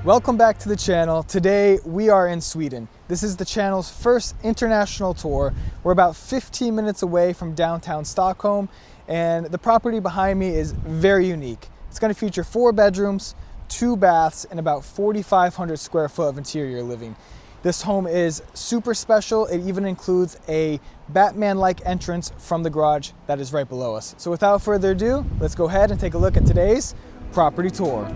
Welcome back to the channel. Today we are in Sweden. This is the channel's first international tour. We're about 15 minutes away from downtown Stockholm, and the property behind me is very unique. It's going to feature 4 bedrooms, 2 baths, and about 4,500 square foot of interior living. This home is super special. It even includes a Batman-like entrance from the garage that is right below us. So without further ado, let's go ahead and take a look at today's property tour.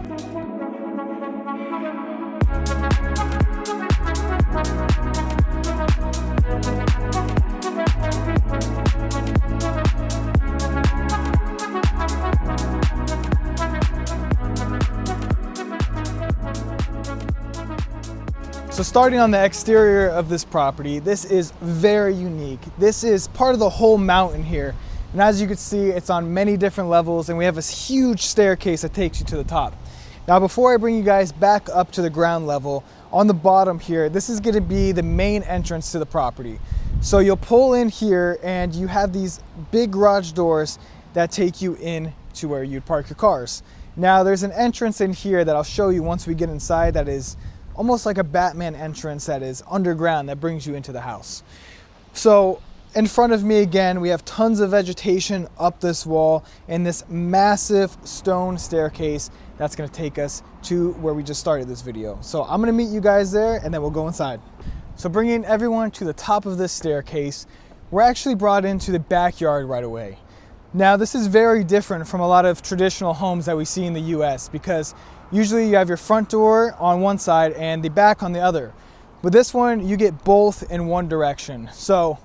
So starting on the exterior of this property, this is very unique. This is part of the whole mountain here. And as you can see, it's on many different levels, and we have this huge staircase that takes you to the top. Now, before I bring you guys back up to the ground level, on the bottom here, this is going to be the main entrance to the property. So you'll pull in here and you have these big garage doors that take you in to where you'd park your cars. Now, there's an entrance in here that I'll show you once we get inside that is almost like a Batman entrance that is underground that brings you into the house. So in front of me again, we have tons of vegetation up this wall and this massive stone staircase that's going to take us to where we just started this video. So I'm going to meet you guys there and then we'll go inside. So bringing everyone to the top of this staircase, we're actually brought into the backyard right away. Now, this is very different from a lot of traditional homes that we see in the US, because usually you have your front door on one side and the back on the other. But this one, you get both in one direction. So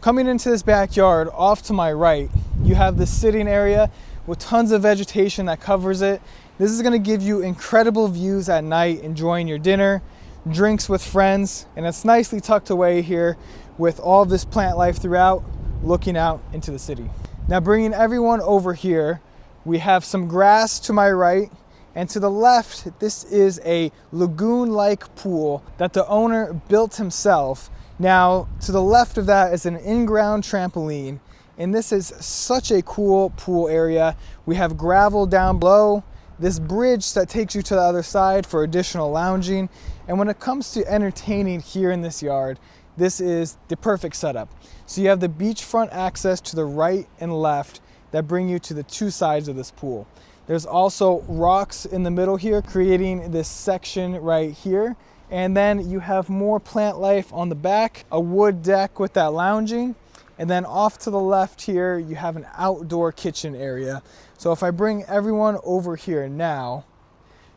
coming into this backyard, off to my right, you have this sitting area with tons of vegetation that covers it. This is gonna give you incredible views at night, enjoying your dinner, drinks with friends, and it's nicely tucked away here with all this plant life throughout, looking out into the city. Now, bringing everyone over here, we have some grass to my right, and to the left, this is a lagoon-like pool that the owner built himself. Now, to the left of that is an in-ground trampoline, and this is such a cool pool area. We have gravel down below, this bridge that takes you to the other side for additional lounging, and when it comes to entertaining here in this yard, this is the perfect setup. So you have the beachfront access to the right and left that bring you to the 2 sides of this pool. There's also rocks in the middle here, creating this section right here. And then you have more plant life on the back, a wood deck with that lounging. And then off to the left here, you have an outdoor kitchen area. So if I bring everyone over here now,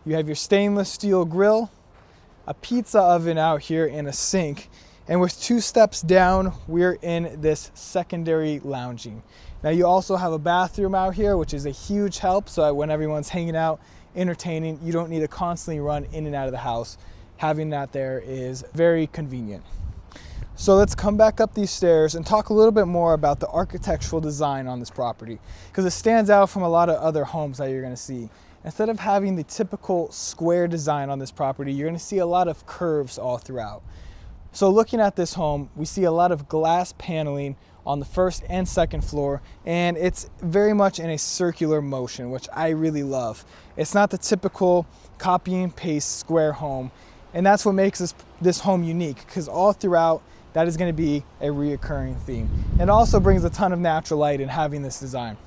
you have your stainless steel grill, a pizza oven out here, and a sink. And with 2 steps down, we're in this secondary lounging. Now, you also have a bathroom out here, which is a huge help. So that when everyone's hanging out, entertaining, you don't need to constantly run in and out of the house. Having that there is very convenient. So let's come back up these stairs and talk a little bit more about the architectural design on this property, because it stands out from a lot of other homes that you're going to see. Instead of having the typical square design on this property, you're going to see a lot of curves all throughout. So looking at this home, we see a lot of glass paneling on the first and second floor, and it's very much in a circular motion, which I really love. It's not the typical copy and paste square home, and that's what makes this home unique, because all throughout, that is going to be a reoccurring theme. It also brings a ton of natural light in having this design.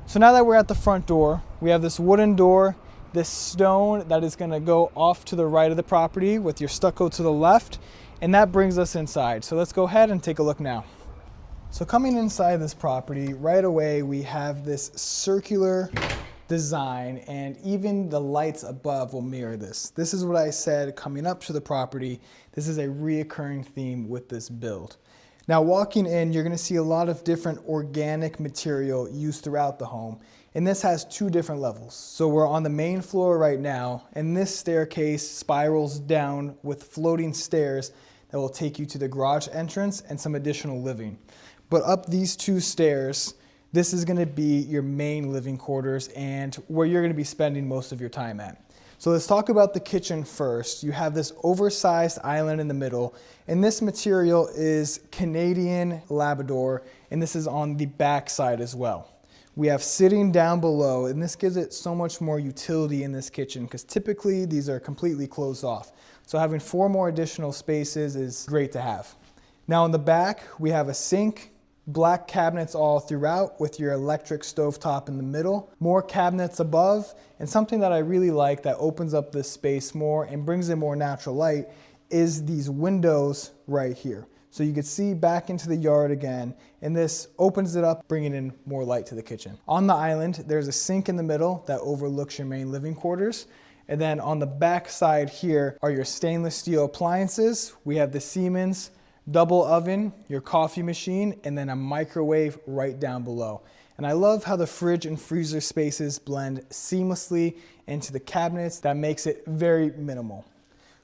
So now that we're at the front door, we have this wooden door, this stone that is going to go off to the right of the property with your stucco to the left, and that brings us inside. So let's go ahead and take a look now. So coming inside this property, right away we have this circular design, and even the lights above will mirror this. This is what I said coming up to the property. This is a reoccurring theme with this build. Now, walking in, you're going to see a lot of different organic material used throughout the home, and this has 2 different levels. So we're on the main floor right now, and this staircase spirals down with floating stairs that will take you to the garage entrance and some additional living. But up these 2 stairs, this is going to be your main living quarters and where you're going to be spending most of your time at. So let's talk about the kitchen first. You have this oversized island in the middle, and this material is Canadian Labrador, and this is on the back side as well. We have sitting down below, and this gives it so much more utility in this kitchen because typically these are completely closed off. So having 4 more additional spaces is great to have. Now in the back, we have a sink, black cabinets all throughout with your electric stovetop in the middle, more cabinets above, and something that I really like that opens up this space more and brings in more natural light is these windows right here. So you can see back into the yard again, and this opens it up, bringing in more light to the kitchen. On the island, there's a sink in the middle that overlooks your main living quarters. And then on the back side here are your stainless steel appliances. We have the Siemens double oven, your coffee machine, and then a microwave right down below. And I love how the fridge and freezer spaces blend seamlessly into the cabinets. That makes it very minimal.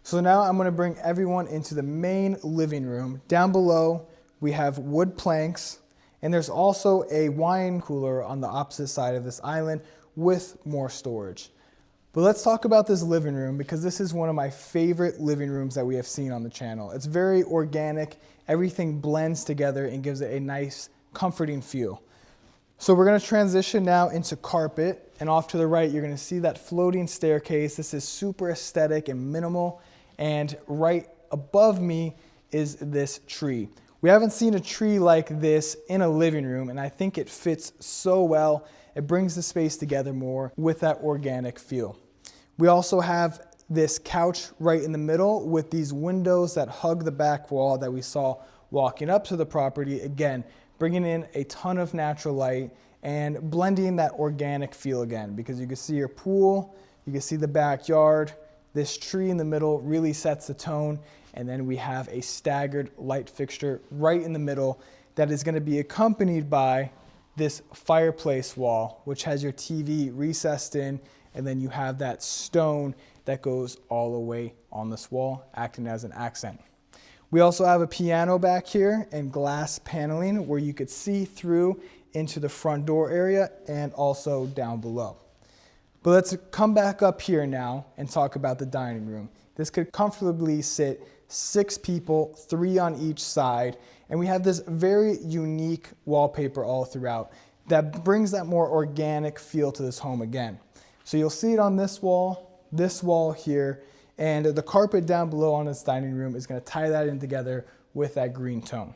So now I'm gonna bring everyone into the main living room. Down below, we have wood planks, and there's also a wine cooler on the opposite side of this island with more storage. But let's talk about this living room because this is one of my favorite living rooms that we have seen on the channel. It's very organic, everything blends together and gives it a nice, comforting feel. So we're gonna transition now into carpet, and off to the right, you're gonna see that floating staircase. This is super aesthetic and minimal, and right above me is this tree. We haven't seen a tree like this in a living room, and I think it fits so well. It brings the space together more with that organic feel. We also have this couch right in the middle with these windows that hug the back wall that we saw walking up to the property. Again, bringing in a ton of natural light and blending that organic feel again, because you can see your pool, you can see the backyard, this tree in the middle really sets the tone, and then we have a staggered light fixture right in the middle that is going to be accompanied by this fireplace wall, which has your TV recessed in, and then you have that stone that goes all the way on this wall, acting as an accent. We also have a piano back here and glass paneling where you could see through into the front door area and also down below. But let's come back up here now and talk about the dining room. This could comfortably sit 6 people, 3 on each side, and we have this very unique wallpaper all throughout that brings that more organic feel to this home again. So you'll see it on this wall here, and the carpet down below on this dining room is going to tie that in together with that green tone.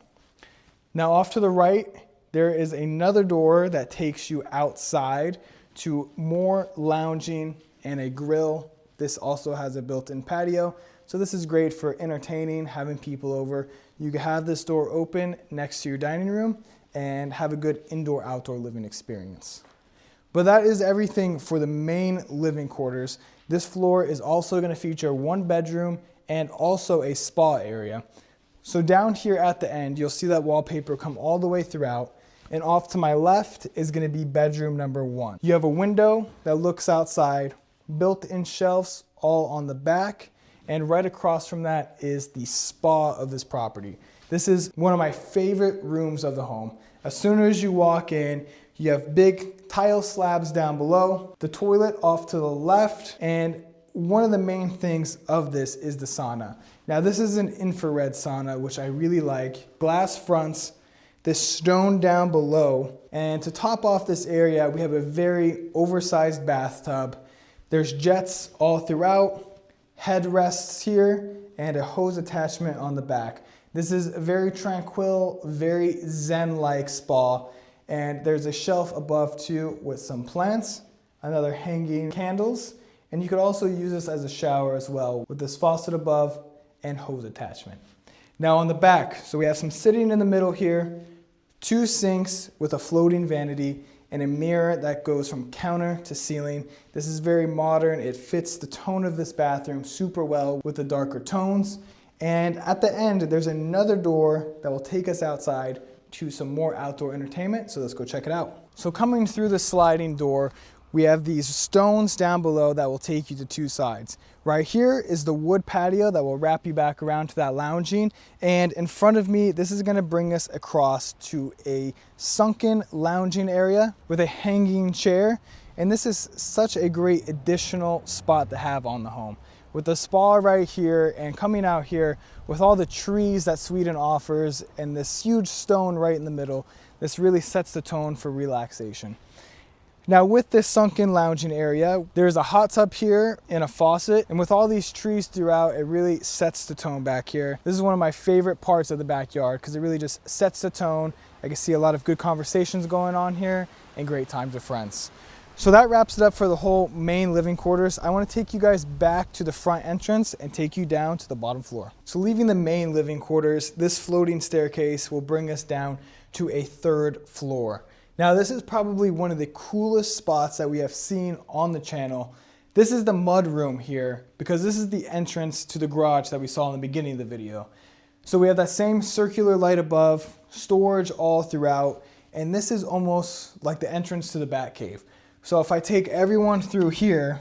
Now off to the right, there is another door that takes you outside to more lounging and a grill. This also has a built-in patio, so this is great for entertaining, having people over. You can have this door open next to your dining room and have a good indoor-outdoor living experience. But that is everything for the main living quarters. This floor is also going to feature 1 bedroom and also a spa area. So down here at the end, you'll see that wallpaper come all the way throughout. And off to my left is going to be bedroom number 1. You have a window that looks outside, built-in shelves all on the back, and right across from that is the spa of this property. This is one of my favorite rooms of the home. As soon as you walk in, you have big tile slabs down below, the toilet off to the left, and one of the main things of this is the sauna. Now this is an infrared sauna, which I really like. Glass fronts, this stone down below, and to top off this area, we have a very oversized bathtub. There's jets all throughout, headrests here, and a hose attachment on the back. This is a very tranquil, very zen-like spa, and there's a shelf above too with some plants, another hanging candles, and you could also use this as a shower as well with this faucet above and hose attachment. Now on the back, so we have some sitting in the middle here, 2 sinks with a floating vanity, and a mirror that goes from counter to ceiling. This is very modern. It fits the tone of this bathroom super well with the darker tones. And at the end, there's another door that will take us outside to some more outdoor entertainment. So let's go check it out. So coming through the sliding door, we have these stones down below that will take you to 2 sides. Right here is the wood patio that will wrap you back around to that lounging. And in front of me, this is gonna bring us across to a sunken lounging area with a hanging chair. And this is such a great additional spot to have on the home. With the spa right here and coming out here with all the trees that Sweden offers and this huge stone right in the middle, This really sets the tone for relaxation. Now with this sunken lounging area, there's a hot tub here and a faucet, and with all these trees throughout, it really sets the tone back here. This is one of my favorite parts of the backyard because it really just sets the tone. I can see a lot of good conversations going on here and great times with friends. So that wraps it up for the whole main living quarters. I want to take you guys back to the front entrance and take you down to the bottom floor. So leaving the main living quarters, this floating staircase will bring us down to a third floor. Now this is probably one of the coolest spots that we have seen on the channel. This is the mud room here because this is the entrance to the garage that we saw in the beginning of the video. So we have that same circular light above, storage all throughout, and this is almost like the entrance to the bat cave. So if I take everyone through here,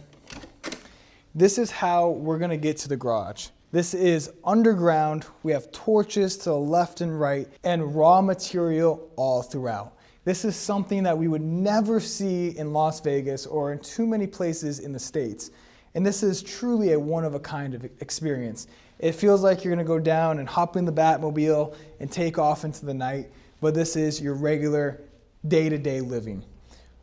this is how we're gonna get to the garage. This is underground. We have torches to the left and right and raw material all throughout. This is something that we would never see in Las Vegas or in too many places in the States. And this is truly a one-of-a-kind of experience. It feels like you're gonna go down and hop in the Batmobile and take off into the night, but this is your regular day-to-day living.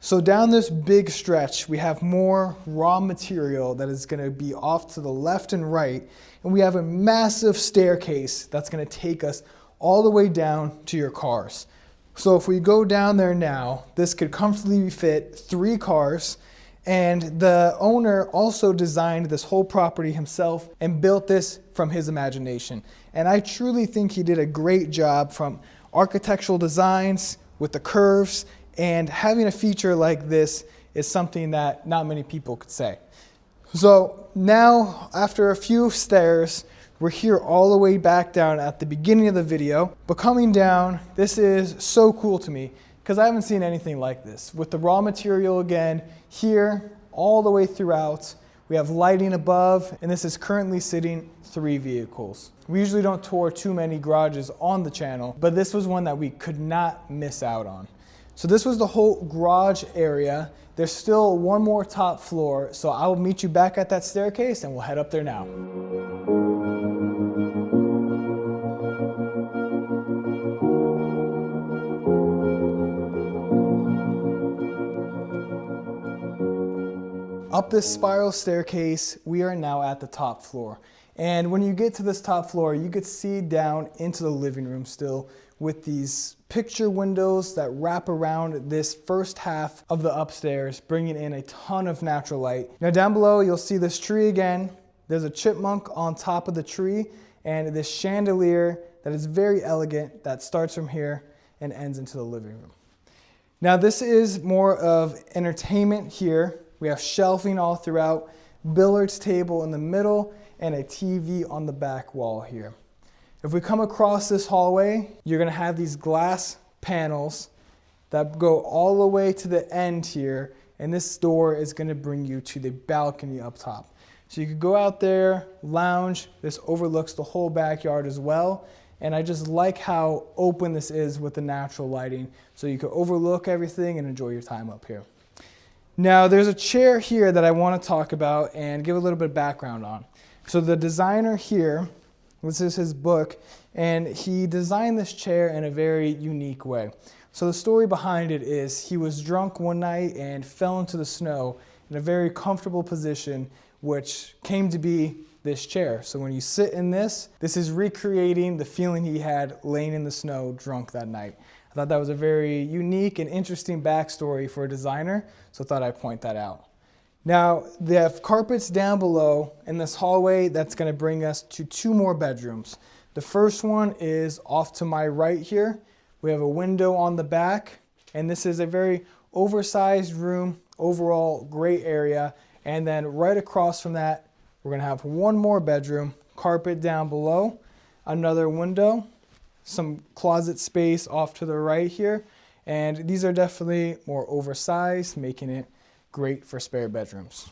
So down this big stretch, we have more raw material that is gonna be off to the left and right, and we have a massive staircase that's gonna take us all the way down to your cars. So if we go down there now, this could comfortably fit 3 cars, and the owner also designed this whole property himself and built this from his imagination. And I truly think he did a great job from architectural designs with the curves, and having a feature like this is something that not many people could say. So now, after a few stairs, we're here all the way back down at the beginning of the video, but coming down, this is so cool to me because I haven't seen anything like this. With the raw material again, here, all the way throughout, we have lighting above, and this is currently sitting 3 vehicles. We usually don't tour too many garages on the channel, but this was one that we could not miss out on. So this was the whole garage area. There's still one more top floor, so I will meet you back at that staircase and we'll head up there now. Up this spiral staircase, we are now at the top floor. And when you get to this top floor, you could see down into the living room still with these picture windows that wrap around this first half of the upstairs, bringing in a ton of natural light. Now down below, you'll see this tree again. There's a chipmunk on top of the tree and this chandelier that is very elegant that starts from here and ends into the living room. Now this is more of entertainment here. We have shelving all throughout, billiards table in the middle, and a TV on the back wall here. If we come across this hallway, you're gonna have these glass panels that go all the way to the end here, and this door is gonna bring you to the balcony up top. So you could go out there, lounge. This overlooks the whole backyard as well, and I just like how open this is with the natural lighting, so you can overlook everything and enjoy your time up here. Now there's a chair here that I want to talk about and give a little bit of background on. So the designer here, this is his book, and he designed this chair in a very unique way. So the story behind it is he was drunk one night and fell into the snow in a very comfortable position, which came to be this chair. So when you sit in this is recreating the feeling he had laying in the snow drunk that night. I thought that was a very unique and interesting backstory for a designer, so I thought I'd point that out. Now, they have carpets down below in this hallway that's gonna bring us to 2 more bedrooms. The first one is off to my right here. We have a window on the back, and this is a very oversized room, overall great area. And then right across from that, we're gonna have 1 more bedroom, carpet down below, another window, some closet space off to the right here, and these are definitely more oversized, making it great for spare bedrooms.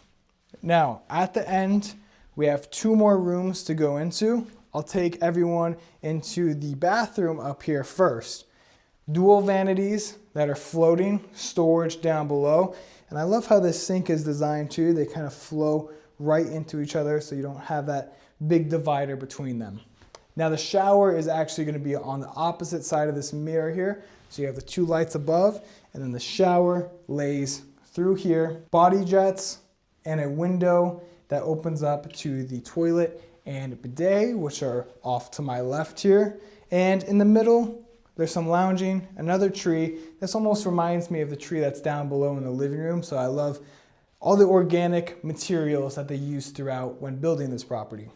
Now, at the end, we have 2 more rooms to go into. I'll take everyone into the bathroom up here first. Dual vanities that are floating, storage down below, and I love how this sink is designed too. They kind of flow right into each other so you don't have that big divider between them. Now the shower is actually going to be on the opposite side of this mirror here, So you have the 2 lights above, and then the shower lays through here, body jets, and a window that opens up to the toilet and bidet, which are off to my left here. And in the middle, there's some lounging, another tree. This almost reminds me of the tree that's down below in the living room. So I love all the organic materials that they use throughout when building this property.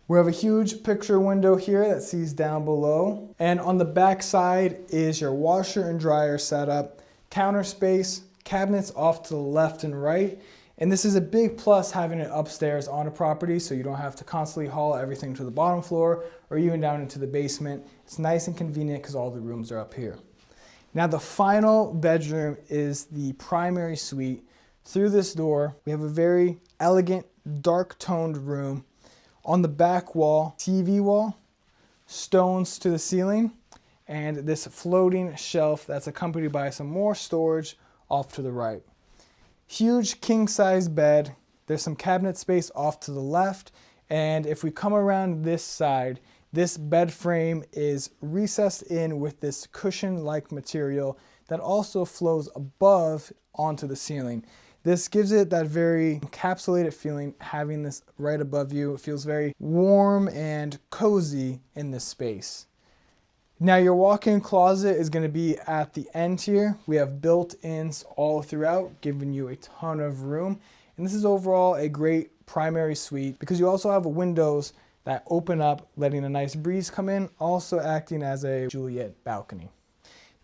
We have a huge picture window here that sees down below. And on the back side is your washer and dryer setup, counter space, cabinets off to the left and right. And this is a big plus having it upstairs on a property, so you don't have to constantly haul everything to the bottom floor or even down into the basement. It's nice and convenient because all the rooms are up here. Now the final bedroom is the primary suite. Through this door, we have a very elegant, dark toned room. On the back wall, TV wall, stones to the ceiling, and this floating shelf that's accompanied by some more storage off to the right. Huge king size bed. There's some cabinet space off to the left. And if we come around this side, this bed frame is recessed in with this cushion-like material that also flows above onto the ceiling. This gives it that very encapsulated feeling, having this right above you. It feels very warm and cozy in this space. Now your walk-in closet is going to be at the end here. We have built-ins all throughout, giving you a ton of room. And this is overall a great primary suite because you also have windows that open up, letting a nice breeze come in, also acting as a Juliet balcony.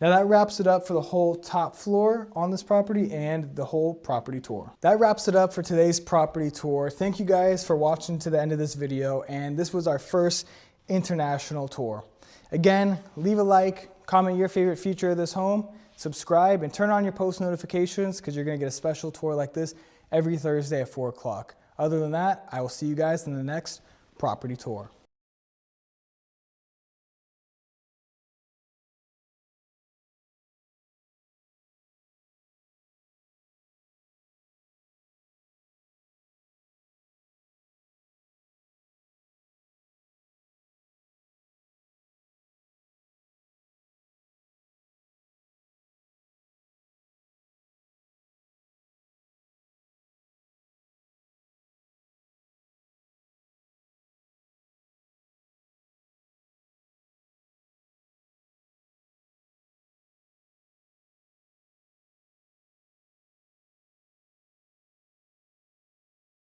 Now that wraps it up for the whole top floor on this property and the whole property tour. That wraps it up for today's property tour. Thank you guys for watching to the end of this video, and this was our first international tour. Again, leave a like, comment your favorite feature of this home, subscribe, and turn on your post notifications because you're going to get a special tour like this every Thursday at 4 o'clock. Other than that, I will see you guys in the next property tour.